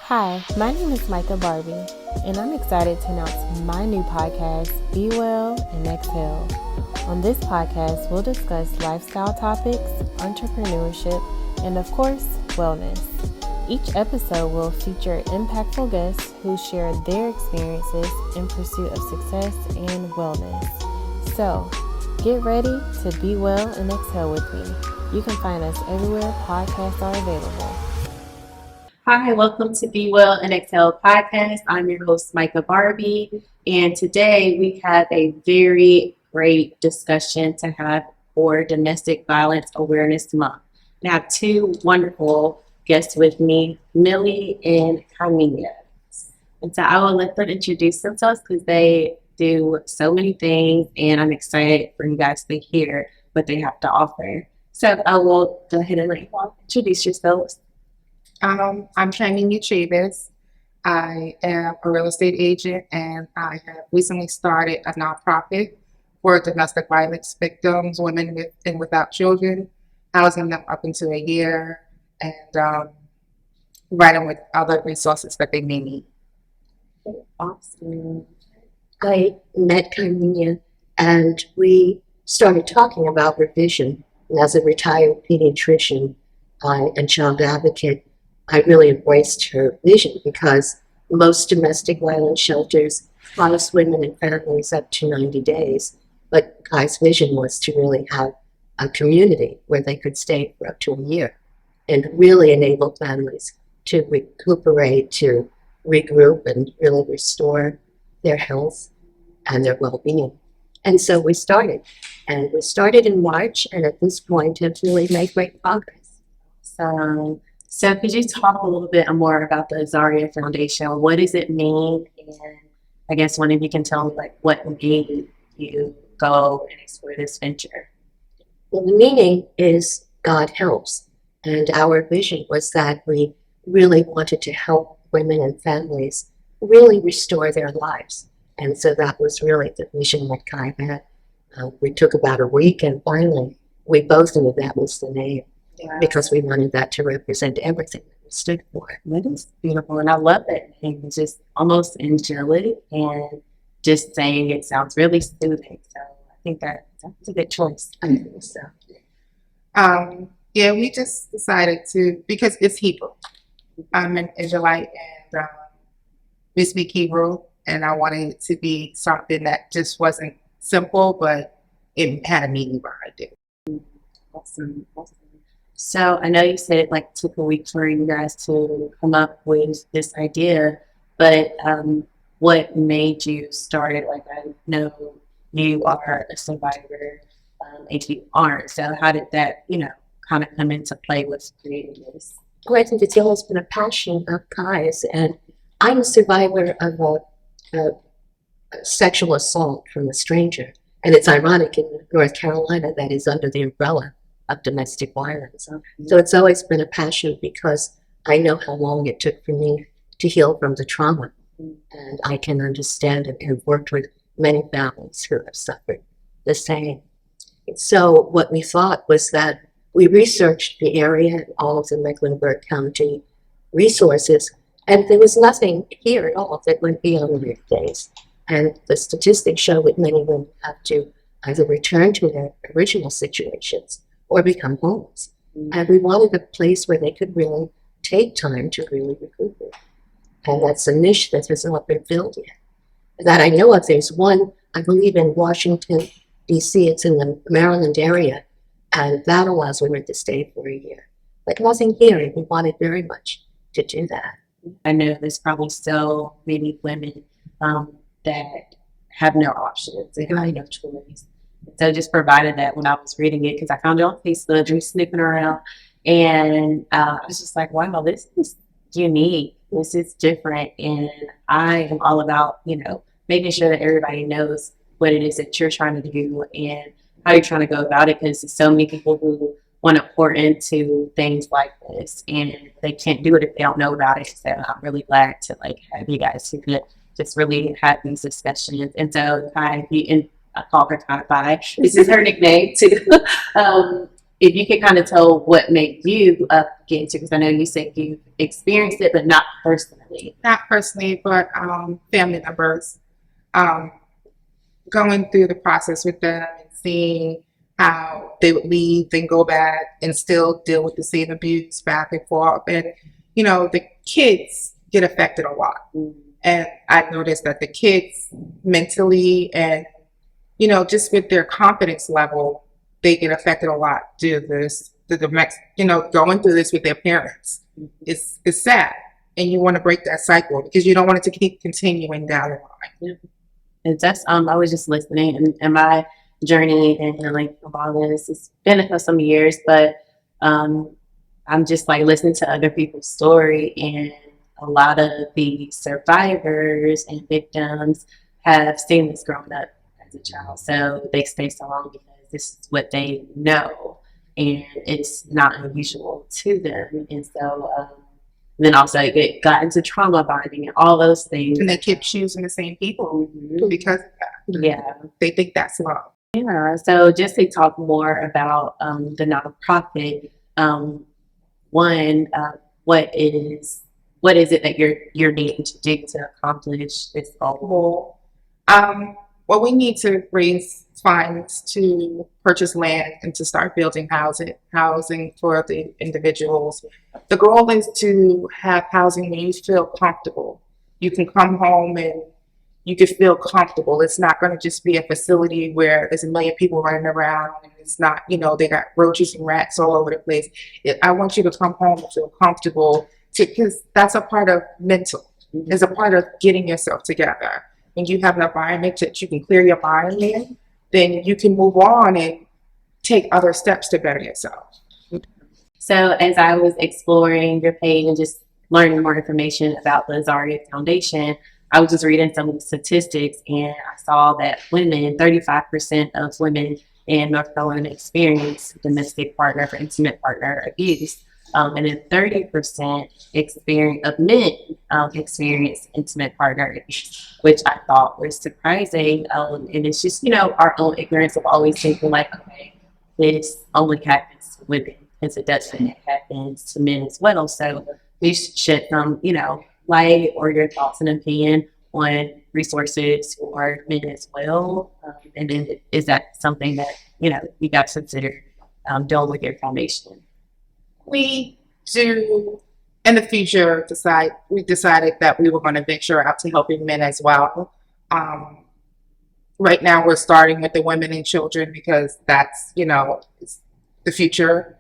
Hi, my name is Micah Barbie, and I'm excited to announce my new podcast, Be Well and Exhale. On this podcast, we'll discuss lifestyle topics, entrepreneurship, and of course, wellness. Each episode will feature impactful guests who share their experiences in pursuit of success and wellness. So, get ready to be well and exhale with me. You can find us everywhere podcasts are available. Hi, welcome to Be Well and Excel podcast. I'm your host, Micah Barbie, and today we have a very great discussion to have for Domestic Violence Awareness Month. And I have two wonderful guests with me, Millie and Carmenia. And so I will let them introduce themselves because they do so many things, and I'm excited for you guys to hear what they have to offer. So I will go ahead and let you all introduce yourselves. I'm Carmenia Chavis. I am a real estate agent, and I have recently started a nonprofit for domestic violence victims, women with and without children, housing them up until a year, and providing with other resources that they may need. Awesome. I met Carmenia and we started talking about her vision. And as a retired pediatrician and child advocate, I really embraced her vision because most domestic violence shelters house women and families up to 90 days. But Kai's vision was to really have a community where they could stay for up to a year and really enable families to recuperate, to regroup, and really restore their health and their well-being. And so we started. And we started in March, and at this point have really made great progress. So could you talk a little bit more about the Zaria Foundation? What does it mean? And I guess one of you can tell me what made you go and explore this venture. Well, the meaning is God helps. And our vision was that we really wanted to help women and families really restore their lives. And so that was really the vision that Kai had. We took about a week, and finally we both knew that was the name. Yeah. Because we wanted that to represent everything that we stood for. That is beautiful, and I love that name. It's just almost angelic, and just saying it sounds really soothing. So I think that's a good choice. I think so. Yeah, we just decided to, because it's Hebrew. I'm an Israelite, and we speak Hebrew, and I wanted it to be something that just wasn't simple, but it had a meaning behind it. Awesome. So I know you said it took a week for you guys to come up with this idea, but what made you start it? I know you are a survivor, and you aren't. So how did that, kind of come into play with creating this? Well, I think it's always been a passion of Kai's, and I'm a survivor of a sexual assault from a stranger. And it's ironic in North Carolina that is under the umbrella of domestic violence. So it's always been a passion because I know how long it took for me to heal from the trauma. And I can understand and have worked with many families who have suffered the same. So what we thought was that we researched the area, all of the Mecklenburg County resources, and there was nothing here at all that went beyond weekdays. And the statistics show that many women have to either return to their original situations or become homeless. And we wanted a place where they could really take time to really recuperate. And that's a niche that has not been filled yet. That I know of, there's one, I believe in Washington, D.C., it's in the Maryland area, and that allows women to stay for a year. But nothing here, and we wanted very much to do that. I know there's probably still many women that have no options, they have no choice. So just provided that when I was reading it, because I found it on Facebook, just sniffing around, and I was just like, wow, this is unique. This is different, and I am all about, making sure that everybody knows what it is that you're trying to do and how you're trying to go about it, because there's so many people who want to pour into things like this, and they can't do it if they don't know about it. So I'm really glad to have you guys who could just really have these discussions. And so I call her Kai. This is her nickname too. if you could kind of tell what made you get into, because I know you said you experienced it, but not personally. Not personally, but family members. Um, Going through the process with them and seeing how they would leave and go back and still deal with the same abuse back and forth. And, you know, the kids get affected a lot. And I noticed that the kids mentally and, you know, just with their confidence level, they get affected a lot due to this, you know, going through this with their parents. It's sad. And you want to break that cycle because you don't want it to keep continuing down the line. And that's I was just listening, and my journey and healing from all this, it's been for some years, but I'm just like listening to other people's story, and a lot of the survivors and victims have seen this growing up as a child, so they stay so long because this is what they know, and it's not unusual to them, and so then also it got into trauma bonding and all those things. And they keep choosing the same people because of that. Yeah. They think that's love. Yeah. So just to talk more about the nonprofit, one, what is it that you're needing to do to accomplish this goal? Well, we need to raise funds to purchase land and to start building housing for the individuals. The goal is to have housing where you feel comfortable. You can come home and you can feel comfortable. It's not going to just be a facility where there's a million people running around and it's not, you know, they got roaches and rats all over the place. I want you to come home and feel comfortable because that's a part of mental. It's a part of getting yourself together. When you have an environment that you can clear your mind in, then you can move on and take other steps to better yourself. So as I was exploring your page and just learning more information about the Zaria Foundation, I was just reading some of the statistics, and I saw that 35% of women in North Carolina experience domestic partner or intimate partner abuse. And then 30% of men experience intimate partner abuse, which I thought was surprising. And it's just, you know, our own ignorance of always thinking like, okay, this only happens to women, because it doesn't. It happens to men as well. So you should shed some, you know, light or your thoughts and opinion on resources for men as well. And then is that something that, you know, you guys consider doing with your foundation? We do, in the future, we decided that we were going to venture out to helping men as well. Right now, we're starting with the women and children because that's, you know, it's the future,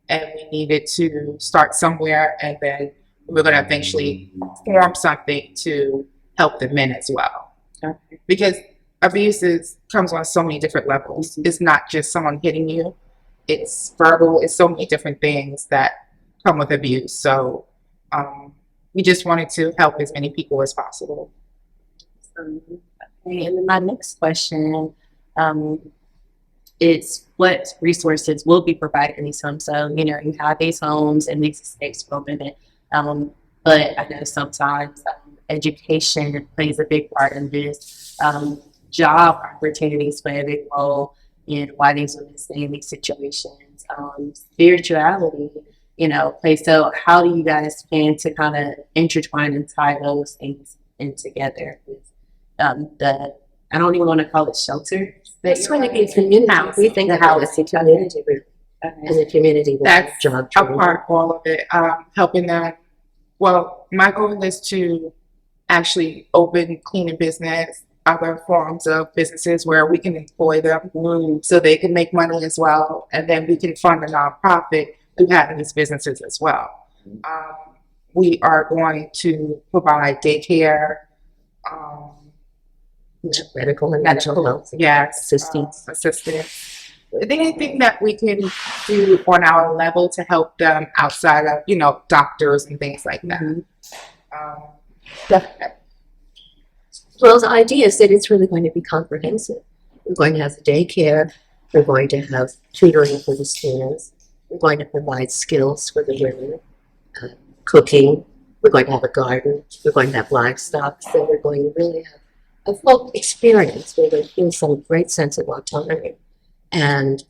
and we needed to start somewhere, and then we're going to eventually form something to help the men as well. Okay. Because abuse comes on so many different levels. It's not just someone hitting you. It's verbal. It's so many different things that come with abuse. So we just wanted to help as many people as possible. Okay, and then my next question is what resources will be provided in these homes? So, you know, you have these homes and these estates for women, but I know sometimes education plays a big part in this. Job opportunities play a big role in why these women stay in these situations. Spirituality, you know, plays. So how do you guys plan to kind of intertwine and tie those things in together with I don't even want to call it shelter. That's going to be a community. We think of how it's a community, and the community will have That's job a training. part of all of it, helping them. Well, my goal is to actually open cleaning business, other forms of businesses where we can employ them so they can make money as well. And then we can fund a nonprofit through having these businesses as well. We are going to provide daycare, Medical and mental health. yes, assistance. Anything that we can do on our level to help them outside of, you know, doctors and things like that. Definitely. Well, the idea is that it's really going to be comprehensive. We're going to have the daycare. We're going to have tutoring for the students. We're going to provide skills for the women, cooking. We're going to have a garden. We're going to have livestock. So we're going to really have a full experience where they feel some great sense of autonomy. And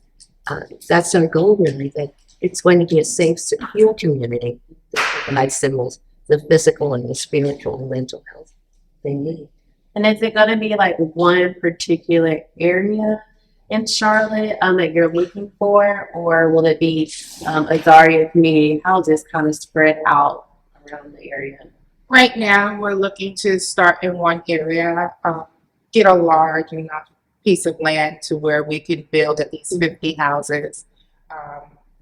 that's our goal, really, that it's going to be a safe, secure community that provides them with the physical and the spiritual and mental health they need. And is it going to be like one particular area in Charlotte that you're looking for, or will it be a Zaria community houses kind of spread out around the area? Right now, we're looking to start in one area, get a large enough piece of land to where we could build at least 50 houses,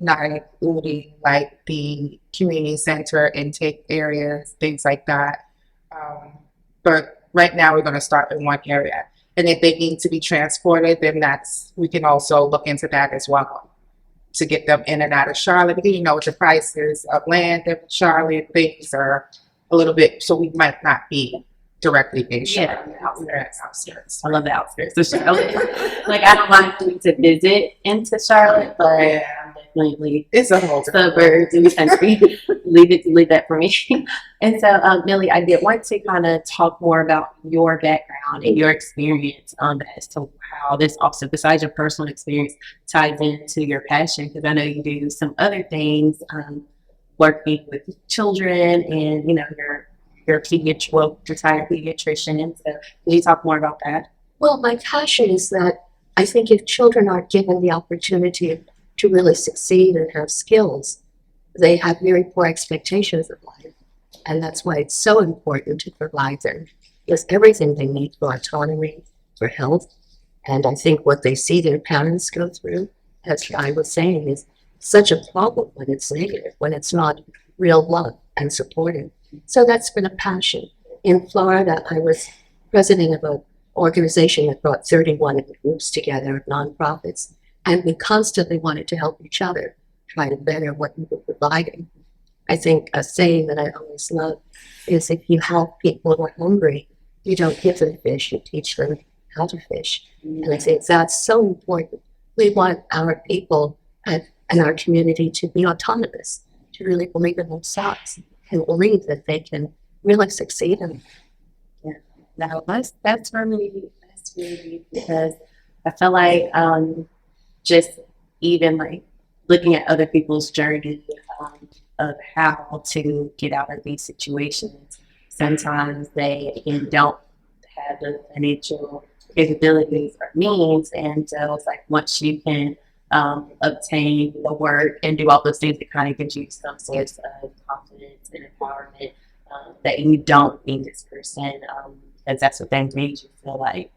not including like the community center intake areas, things like that. But right now, we're going to start in one area. And if they need to be transported, then we can also look into that as well to get them in and out of Charlotte. Because you know, with the prices of land in Charlotte, things are a little bit, so we might not be directly in Charlotte. Outskirts. I love the outskirts of Charlotte. Like, I don't mind going to visit into Charlotte, but I'm definitely It's a whole suburbs in the country. leave that for me. And so, Millie, I did want to kind of talk more about your background and your experience as to how this also, besides your personal experience, ties into your passion. Because I know you do some other things, working with children, and you know you're retired pediatrician. And so, can you talk more about that? Well, my passion is that I think if children are given the opportunity to really succeed and have skills, they have very poor expectations of life. And that's why it's so important to provide them with everything they need for autonomy, for health. And I think what they see their parents go through, as I was saying, is such a problem when it's negative, when it's not real love and supportive. So that's been a passion. In Florida, I was president of an organization that brought 31 groups together, nonprofits, and we constantly wanted to help each other try to better what we were providing. I think a saying that I always love is, if you help people who are hungry, you don't give them fish, you teach them how to fish. And I think that's so important. We want our people and our community to be autonomous, to really believe in themselves and believe that they can really succeed in it. No, that's really because I feel like just even like looking at other people's journey of how to get out of these situations. Sometimes they don't have the financial capabilities or means, and so it's like once you can obtain the work and do all those things, it kind of gives you some sense of confidence and empowerment that you don't need this person, because that's what they made you feel like.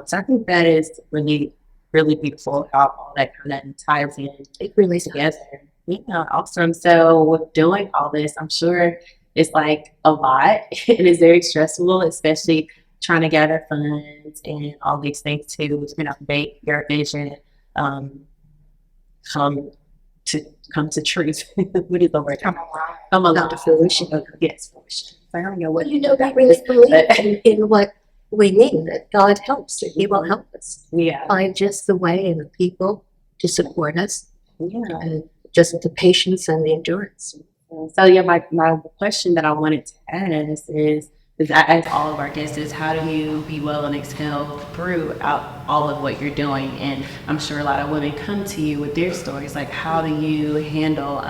So I think that is really, really beautiful how all that kind of ties in It really together. Yeah, awesome. So with doing all this, I'm sure it's like a lot. It is very stressful, especially trying to gather funds and all these things to, make your vision come to truth. What is the word? Come alive. Come alive. to fruition. Yes, fruition. I don't know what Well, we really believe in what we need, that God helps, that He will help us Yeah. find just the way and the people to support us, Yeah. and just the patience and the endurance. So yeah, my question that I wanted to ask is I ask all of our guests is, how do you be well and exhale throughout all of what you're doing? And I'm sure a lot of women come to you with their stories, like how do you handle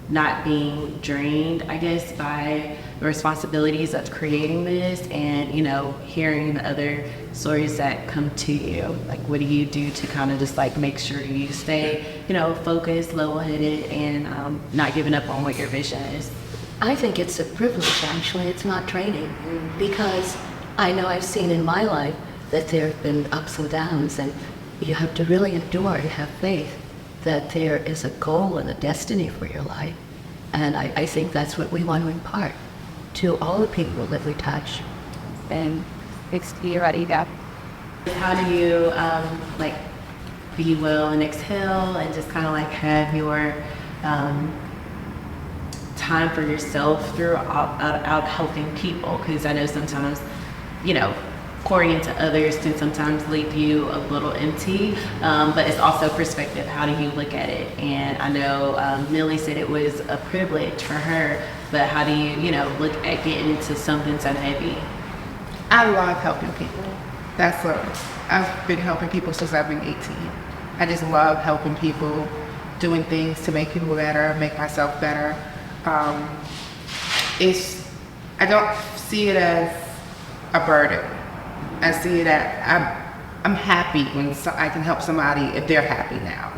not being drained, I guess, by the responsibilities of creating this, and hearing the other stories that come to you. Like, what do you do to kind of just like make sure you stay, focused, level-headed, and not giving up on what your vision is? I think it's a privilege, actually. It's not training, because I know I've seen in my life that there have been ups and downs, and you have to really endure and have faith that there is a goal and a destiny for your life. And I think that's what we want to impart to all the people that we touch. And it's ready to. How do you be well and exhale and just kind of like have your time for yourself throughout helping people? Because I know sometimes, pouring into others can sometimes leave you a little empty, but it's also perspective. How do you look at it? And I know Millie said it was a privilege for her, but how do you, look at getting into something so heavy? I love helping people. That's what I've been helping people since I've been 18. I just love helping people, doing things to make people better, make myself better. I don't see it as a burden. I see it as I'm happy when I can help somebody if they're happy now.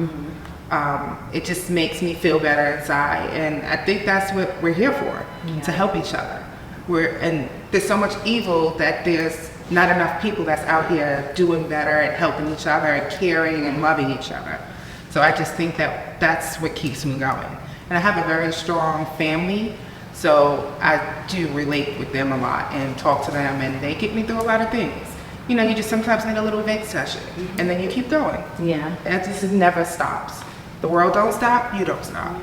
It just makes me feel better inside, and I think that's what we're here for, to help each other. And there's so much evil that there's not enough people that's out here doing better and helping each other and caring and loving each other. So I just think that that's what keeps me going. And I have a very strong family, so I do relate with them a lot and talk to them, and they get me through a lot of things. You know, you just sometimes need a little vent session, and then you keep going. Yeah. It just never stops. The world don't stop, you don't stop.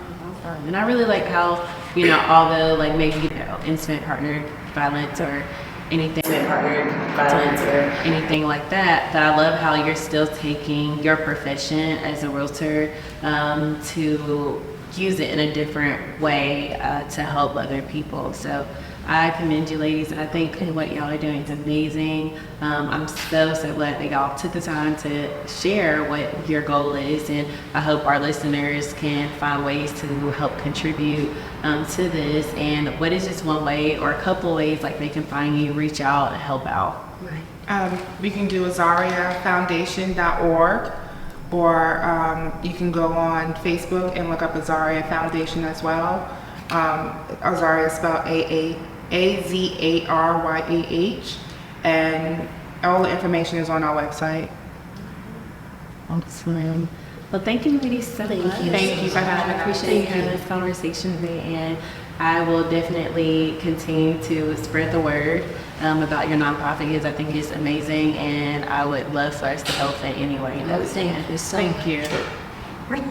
And I really like how, you know, although like maybe, you know, intimate partner violence or anything like that, I love how you're still taking your profession as a realtor to use it in a different way to help other people. So I commend you ladies. I think what y'all are doing is amazing. I'm so glad that y'all took the time to share what your goal is, and I hope our listeners can find ways to help contribute to this. And what is just one way or a couple ways like they can find you, reach out, and help out? We can do azariafoundation.org, or you can go on Facebook and look up Azaria Foundation as well. Azaria is spelled Azaryaah, and all the information is on our website. Awesome. Well, thank you ladies so much. Thank you for having I us. appreciate having this conversation today, and I will definitely continue to spread the word about your nonprofit, because I think it's amazing, and I would love for us to help in any way. Thank you so much. Thank you. Great.